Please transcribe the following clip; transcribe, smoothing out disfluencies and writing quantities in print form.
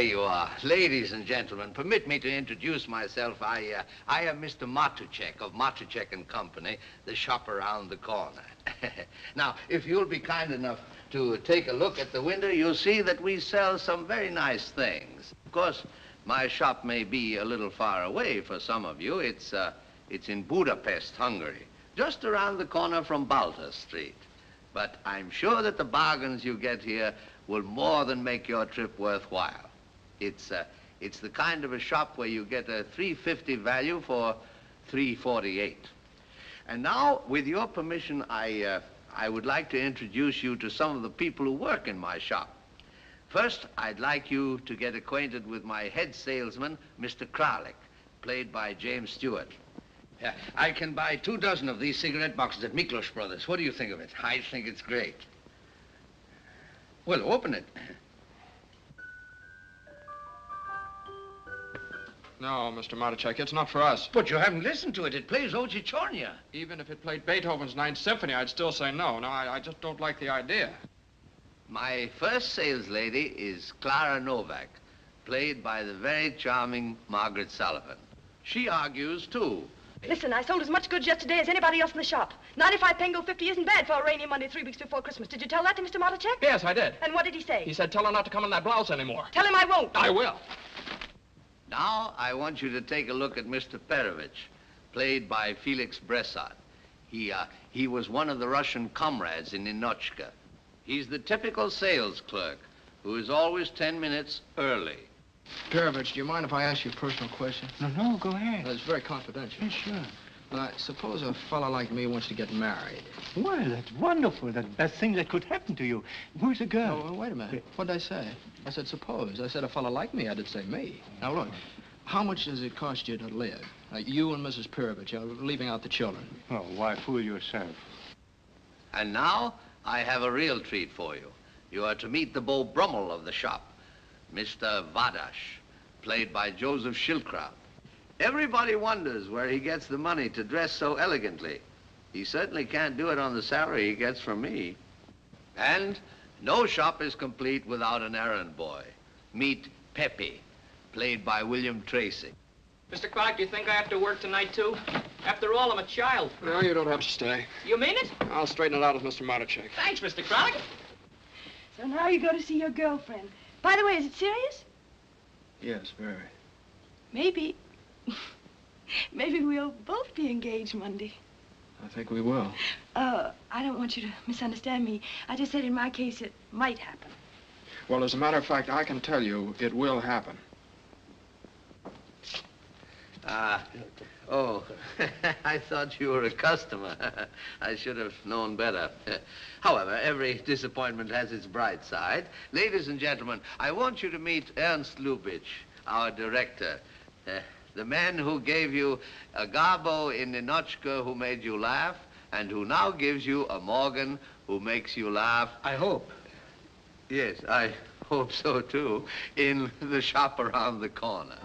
you are. Ladies and gentlemen, permit me to introduce myself. I am Mr. Matuchek of Matuchek and Company, the shop around the corner. Now, if you'll be kind enough to take a look at the window, you'll see that we sell some very nice things. Of course, my shop may be a little far away for some of you. It's in Budapest, Hungary, just around the corner from Balta Street. But I'm sure that the bargains you get here will more than make your trip worthwhile. It's the kind of a shop where you get a $3.50 value for $3.48. And now, with your permission, I would like to introduce you to some of the people who work in my shop. First, I'd like you to get acquainted with my head salesman, Mr. Kralik, played by James Stewart. Yeah, I can buy 2 dozen of these cigarette boxes at Miklos Brothers. What do you think of it? I think it's great. Well, open it. No, Mr. Matuchek, it's not for us. But you haven't listened to it. It plays Ochichornia. Even if it played Beethoven's Ninth Symphony, I'd still say no. No, I just don't like the idea. My first sales lady is Clara Novak, played by the very charming Margaret Sullavan. She argues, too. Listen, I sold as much goods yesterday as anybody else in the shop. 95 Pengo 50 isn't bad for a rainy Monday 3 weeks before Christmas. Did you tell that to Mr. Matuchek? Yes, I did. And what did he say? He said, tell her not to come in that blouse anymore. Tell him I won't. I will. Now, I want you to take a look at Mr. Perovich, played by Felix Bressart. He was one of the Russian comrades in Ninochka. He's the typical sales clerk who is always 10 minutes early. Perovich, do you mind if I ask you a personal question? No, go ahead. It's very confidential. Yeah, sure. Now, suppose a fella like me wants to get married. Well, that's wonderful. That's the best thing that could happen to you. Where's the girl? Oh, wait a minute. What did I say? I said suppose. I said a fella like me. I didn't say me. Now, look, how much does it cost you to live? You and Mrs. Perovich, leaving out the children. Oh, why fool yourself? And now, I have a real treat for you. You are to meet the Beau Brummel of the shop, Mr. Vadash, played by Joseph Schildkraut. Everybody wonders where he gets the money to dress so elegantly. He certainly can't do it on the salary he gets from me. And no shop is complete without an errand boy. Meet Pepe, played by William Tracy. Mr. Clark, do you think I have to work tonight, too? After all, I'm a child. No, you don't have to stay. You mean it? I'll straighten it out with Mr. Matuchek. Thanks, Mr. Clark. So now you go to see your girlfriend. By the way, is it serious? Yes, very. Maybe we'll both be engaged Monday. I think we will. I don't want you to misunderstand me. I just said in my case it might happen. Well, as a matter of fact, I can tell you it will happen. Oh, I thought you were a customer. I should have known better. However, every disappointment has its bright side. Ladies and gentlemen, I want you to meet Ernst Lubitsch, our director. The man who gave you a Garbo in Ninochka who made you laugh, and who now gives you a Morgan who makes you laugh. I hope. Yes, I hope so, too, in the shop around the corner.